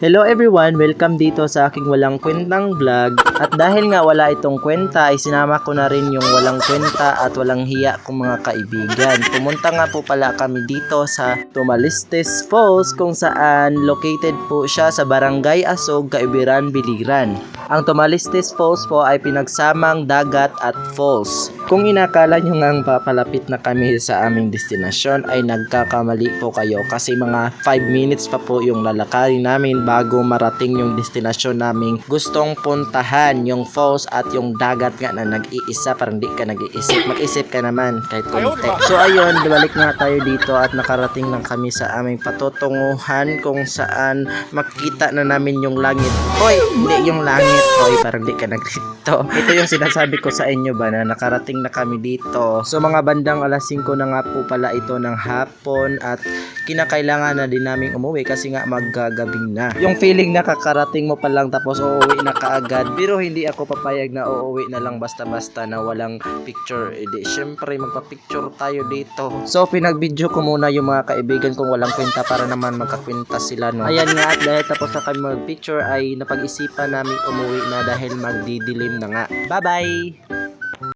Hello everyone! Welcome dito sa aking walang kwentang vlog. At dahil nga wala itong kwenta ay sinama ko na rin yung walang kwenta at walang hiya kong mga kaibigan. Pumunta nga po pala kami dito sa Tumalistes Falls kung saan located po siya sa Barangay Asog, Caibiran, Biliran. Ang Tumalistes Falls po ay pinagsamang dagat at falls. Kung inakala nyo ngang papalapit na kami sa aming destinasyon ay nagkakamali po kayo kasi mga 5 minutes pa po yung lalakarin namin bago marating yung destinasyon naming gustong puntahan, yung falls at yung dagat nga na nag-iisa, parang di ka nag-iisip, mag-isip ka naman kahit konti. So ayun, balik nga tayo dito at nakarating lang kami sa aming patutunguhan kung saan makita na namin yung langit. Hoy, hindi yung langit, hoy, parang di ka nagrito. Ito yung sinasabi ko sa inyo ba na nakarating na kami dito. So mga bandang alas 5 na nga po pala ito ng hapon at kinakailangan na din namin umuwi kasi nga maggagabing na. Yung feeling na kakarating mo pa lang tapos uuwi na kaagad, pero hindi ako papayag na uuwi na lang basta-basta na walang picture. Edi syempre magpa-picture tayo dito. So pinagbidyo ko muna yung mga kaibigan kong walang kwenta para naman magkakwenta sila, no. Ayan nga, at dahil tapos na kami mag-picture ay napag-isipan namin umuwi na dahil magdidilim na nga. Bye bye.